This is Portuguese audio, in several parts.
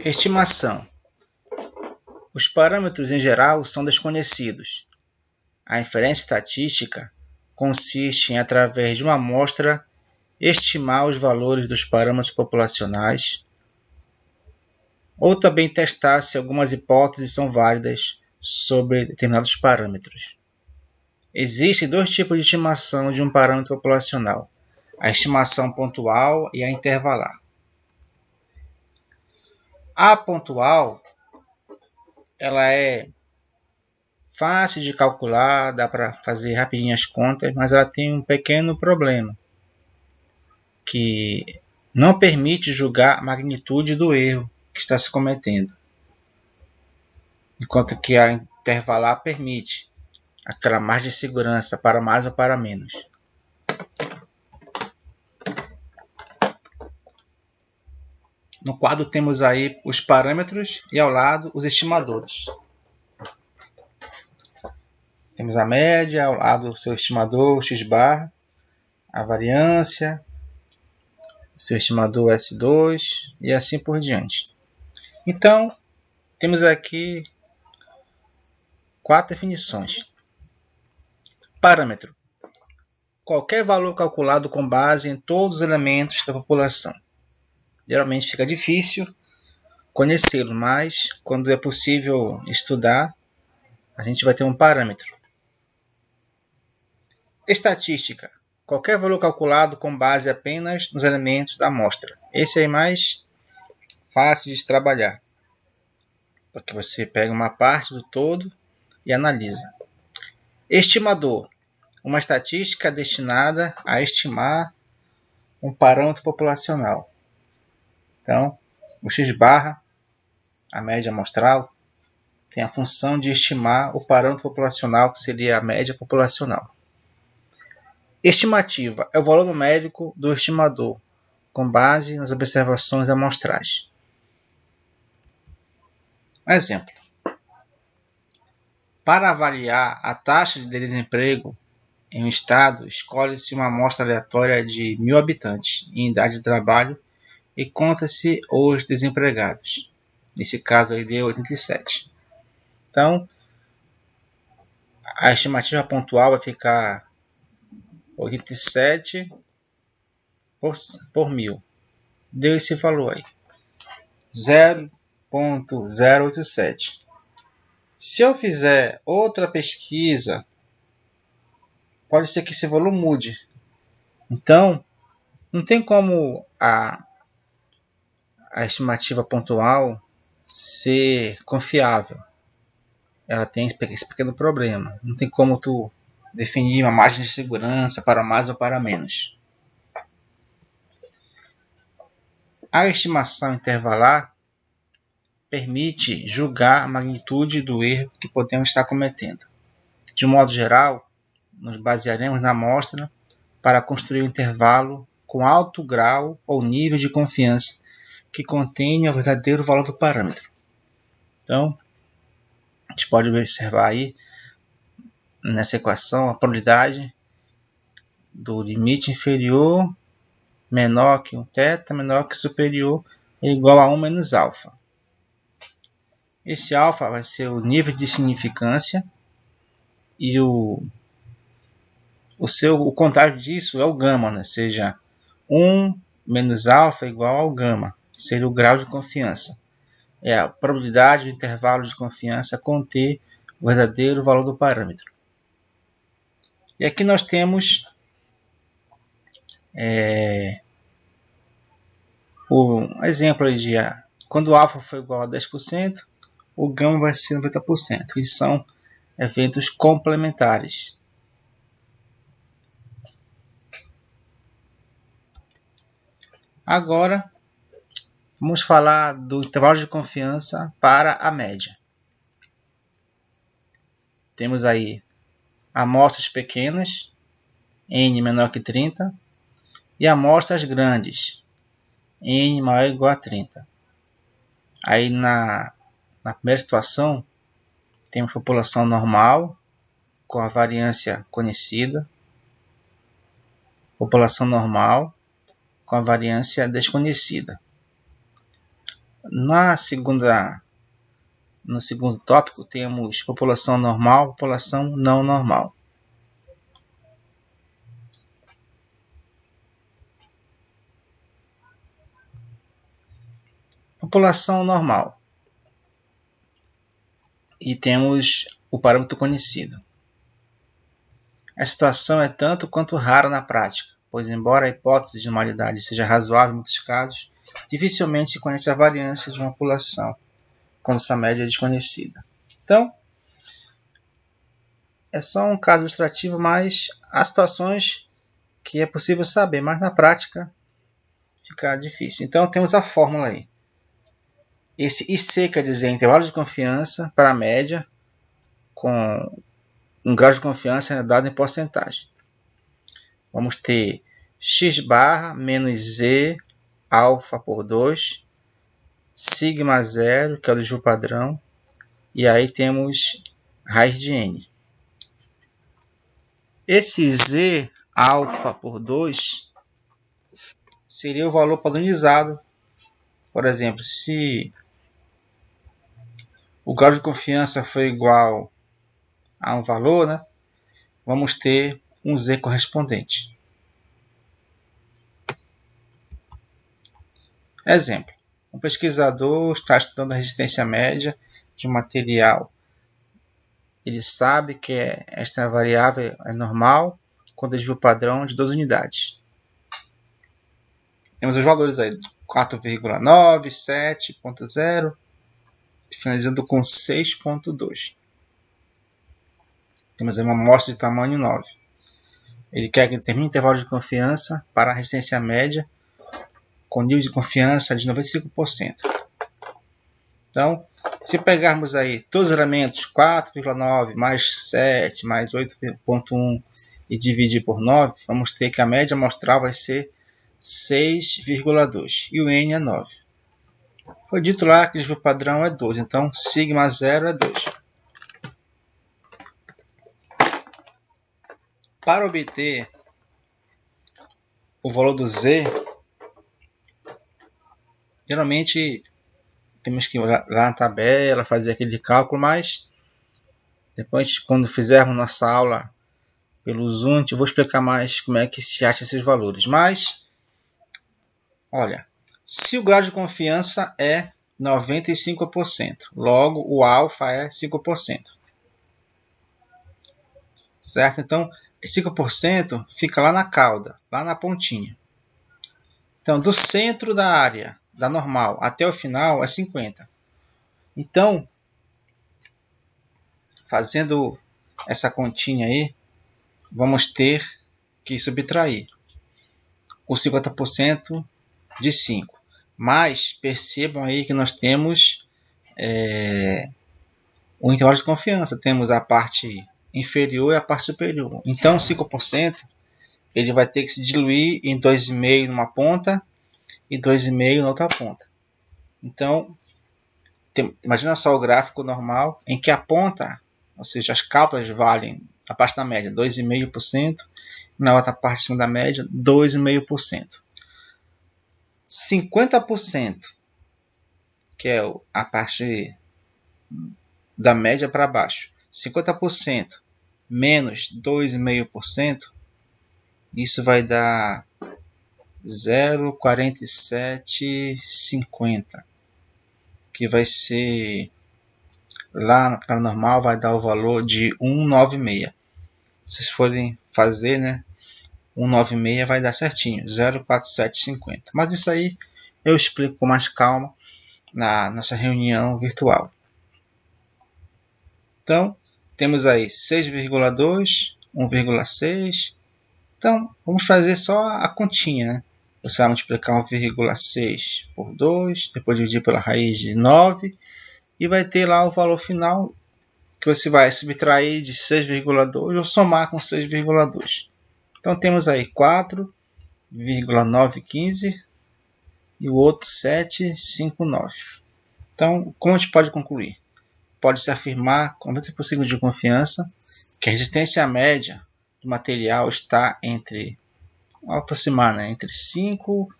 Estimação. Os parâmetros em geral são desconhecidos. A inferência estatística consiste em, através de uma amostra, estimar os valores dos parâmetros populacionais ou também testar se algumas hipóteses são válidas sobre determinados parâmetros. Existem dois tipos de estimação de um parâmetro populacional: a estimação pontual e a intervalar. A pontual ela é fácil de calcular, dá para fazer rapidinho as contas, mas ela tem um pequeno problema, que não permite julgar a magnitude do erro que está se cometendo, enquanto que a intervalar permite aquela margem de segurança para mais ou para menos. No quadro temos aí os parâmetros e ao lado os estimadores. Temos a média, ao lado o seu estimador, o x-bar, a variância, o seu estimador S2 e assim por diante. Então, temos aqui 4 definições. Parâmetro: qualquer valor calculado com base em todos os elementos da população. Geralmente fica difícil conhecê-lo, mas quando é possível estudar, a gente vai ter um parâmetro. Estatística: qualquer valor calculado com base apenas nos elementos da amostra. Esse é mais fácil de se trabalhar, porque você pega uma parte do todo e analisa. Estimador: uma estatística destinada a estimar um parâmetro populacional. Então, o x-bar, a média amostral, tem a função de estimar o parâmetro populacional, que seria a média populacional. Estimativa é o valor numérico do estimador, com base nas observações amostrais. Exemplo: para avaliar a taxa de desemprego em um estado, escolhe-se uma amostra aleatória de 1.000 habitantes em idade de trabalho e conta-se os desempregados. Nesse caso aí deu 87. Então, a estimativa pontual vai ficar 87 por 1.000. Deu esse valor aí, 0,087. Se eu fizer outra pesquisa, pode ser que esse valor mude. Então, não tem como a estimativa pontual ser confiável. Ela tem esse pequeno problema. Não tem como tu definir uma margem de segurança para mais ou para menos. A estimação intervalar permite julgar a magnitude do erro que podemos estar cometendo. De um modo geral, nos basearemos na amostra para construir um intervalo com alto grau ou nível de confiança que contenha o verdadeiro valor do parâmetro. Então, a gente pode observar aí nessa equação a probabilidade do limite inferior menor que 1 θ, menor que superior, é igual a 1 menos alfa. Esse alfa vai ser o nível de significância e o contrário disso é o gama, né? Ou seja, 1 menos alfa é igual ao gama, seria o grau de confiança. É a probabilidade do intervalo de confiança conter o verdadeiro valor do parâmetro. E aqui nós temos o exemplo de quando o alfa for igual a 10%, o gama vai ser 90%. E são eventos complementares. Agora, vamos falar do intervalo de confiança para a média. Temos aí amostras pequenas, n menor que 30, e amostras grandes, n maior ou igual a 30. Aí na primeira situação, temos população normal, com a variância conhecida, população normal, com a variância desconhecida. No segundo tópico, temos população normal, população não normal. População normal. E temos o parâmetro conhecido. A situação é tanto quanto rara na prática, pois embora a hipótese de normalidade seja razoável em muitos casos, dificilmente se conhece a variância de uma população quando sua média é desconhecida. Então, é só um caso ilustrativo, mas há situações que é possível saber, mas na prática fica difícil. Então, temos a fórmula aí. Esse IC quer dizer intervalo de confiança para a média, com um grau de confiança dado em porcentagem. Vamos ter x barra menos z alfa por 2, sigma 0, que é o do Ju padrão, e aí temos raiz de n. Esse z alfa por 2 seria o valor padronizado. Por exemplo, se o grau de confiança for igual a um valor, né, vamos ter um z correspondente. Exemplo. Um pesquisador está estudando a resistência média de um material. Ele sabe que esta variável é normal com desvio padrão de 2 unidades. Temos os valores aí, 4,9, 7,0, finalizando com 6,2. Temos aí uma amostra de tamanho 9. Ele quer que determine o intervalo de confiança para a resistência média com nível de confiança de 95%. Então, se pegarmos aí todos os elementos 4,9 mais 7 mais 8,1 e dividir por 9, vamos ter que a média amostral vai ser 6,2 e o n é 9. Foi dito lá que o desvio padrão é 2, então sigma 0 é 2. Para obter o valor do z, geralmente temos que ir lá na tabela, fazer aquele cálculo, mas depois, quando fizermos nossa aula pelo Zoom, eu vou explicar mais como é que se acha esses valores. Mas, olha, se o grau de confiança é 95%, logo o alfa é 5%. Certo? Então, 5% fica lá na cauda, lá na pontinha. Então, do centro da área, da normal, até o final é 50. Então, fazendo essa continha aí, vamos ter que subtrair os 50% de 5. Mas percebam aí que nós temos o intervalo de confiança. Temos a parte inferior e a parte superior. Então, 5% ele vai ter que se diluir em 2,5 numa ponta e 2,5 na outra ponta. Então, imagina só o gráfico normal em que a ponta, ou seja, as cápsulas valem a parte da média 2,5%, na outra parte da média 2,5%. 50%, que é a parte da média para baixo, 50% menos 2,5%, isso vai dar 0,4750, que vai ser, lá na normal vai dar o valor de 196. Se vocês forem fazer, né, 196 vai dar certinho, 0,4750. Mas isso aí eu explico com mais calma na nossa reunião virtual. Então, temos aí 6,2, 1,6. Então, vamos fazer só a continha, né? Você vai multiplicar 1,6 por 2, depois dividir pela raiz de 9, e vai ter lá o valor final, que você vai subtrair de 6,2 ou somar com 6,2. Então, temos aí 4,915 e o outro 7,59. Então, como a gente pode concluir? Pode-se afirmar com 90% de confiança que a resistência média do material está entre, vou aproximar, né, entre 5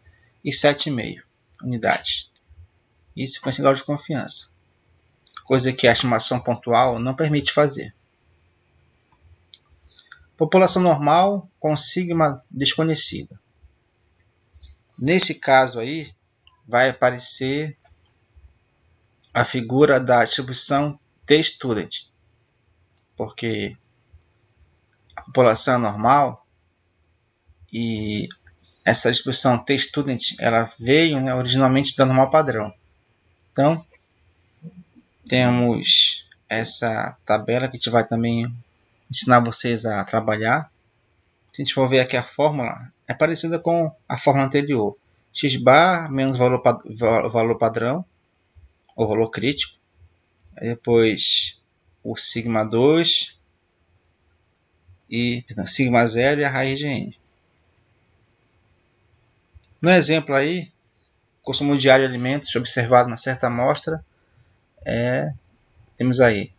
e 7,5 unidades. Isso com esse grau de confiança, coisa que a estimação pontual não permite fazer. População normal com sigma desconhecida. Nesse caso aí, vai aparecer a figura da distribuição t-student, porque a população é normal e essa distribuição t-student ela veio, né, originalmente da normal padrão. Então, temos essa tabela que a gente vai também ensinar vocês a trabalhar. Se a gente for ver aqui a fórmula, é parecida com a fórmula anterior. X bar menos valor padrão, ou valor crítico. Aí depois o sigma 2 e sigma 0 e a raiz de n. No exemplo aí, o consumo diário de alimentos observado na certa amostra temos aí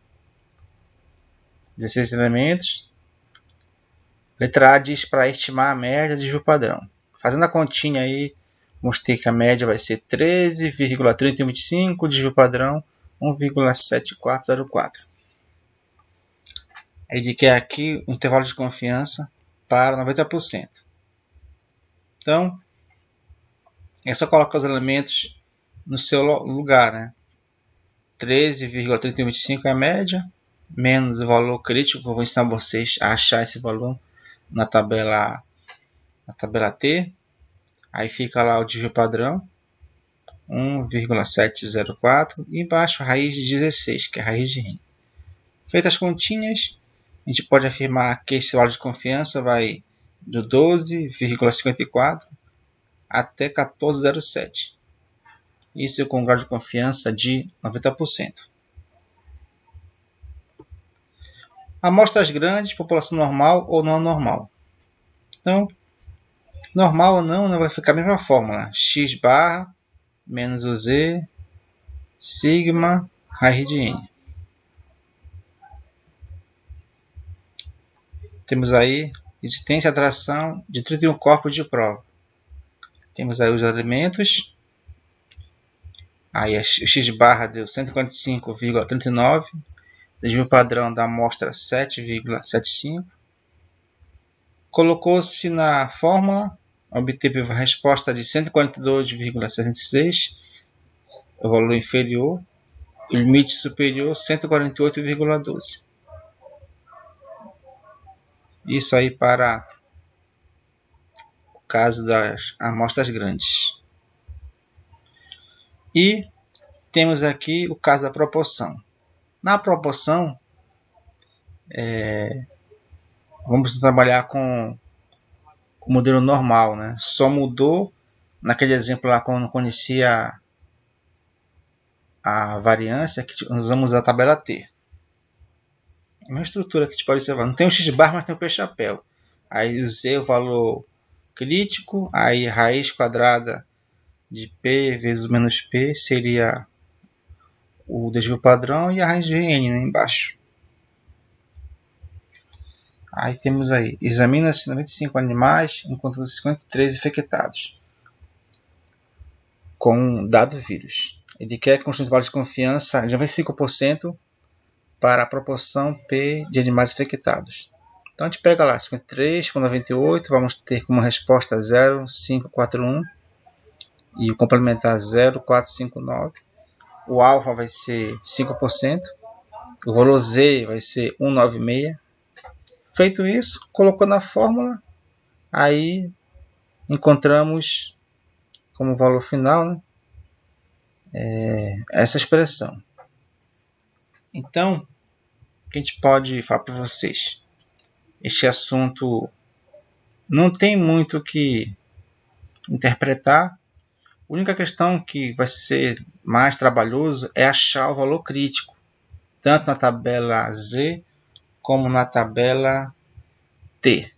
16 elementos. Letra A diz para estimar a média de desvio padrão. Fazendo a continha aí, vamos ter que a média vai ser 13,3125, desvio padrão 1,7404. Ele quer aqui um intervalo de confiança para 90%. Então, é só colocar os elementos no seu lugar, né? 13,3125 é a média, menos o valor crítico, eu vou ensinar vocês a achar esse valor na tabela T. Aí fica lá o desvio padrão, 1,704, e embaixo a raiz de 16, que é a raiz de n. Feitas as continhas, a gente pode afirmar que esse valor de confiança vai do 12,54 até 14,07. Isso com um grau de confiança de 90%. Amostras grandes, população normal ou não normal. Então, normal ou não, vai ficar a mesma fórmula. X barra menos o Z sigma raiz de n. Temos aí existência e atração de 31 corpos de prova. Temos aí os elementos. Aí o x barra deu 145,39. Desvio padrão da amostra 7,75. Colocou-se na fórmula, obteve a resposta de 142,66, o valor inferior, o limite superior 148,12. Isso aí para o caso das amostras grandes. E temos aqui o caso da proporção. Na proporção, vamos trabalhar com o modelo normal, né? Só mudou naquele exemplo lá quando conhecia a variância, que nós usamos a tabela T. É uma estrutura que a gente pode observar. Não tem o x-bar, mas tem o p-chapéu. Aí usei o valor crítico, aí raiz quadrada de p vezes o menos p seria o desvio padrão e a raiz de n, né, embaixo. Aí temos aí, examina-se 95 animais, enquanto 53 infectados com um dado vírus. Ele quer construir um intervalo de confiança de 95% para a proporção P de animais infectados. Então a gente pega lá 53 com 98, vamos ter como resposta 0,541 e o complementar 0,459. O alfa vai ser 5%, o valor Z vai ser 196. Feito isso, colocou na fórmula, aí encontramos como valor final, né, essa expressão. Então, o que a gente pode falar para vocês? Este assunto não tem muito o que interpretar. A única questão que vai ser mais trabalhoso é achar o valor crítico, tanto na tabela Z como na tabela T.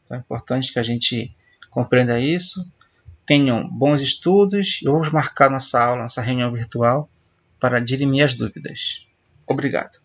Então é importante que a gente compreenda isso. Tenham bons estudos e vamos marcar nossa aula, nossa reunião virtual para dirimir as dúvidas. Obrigado.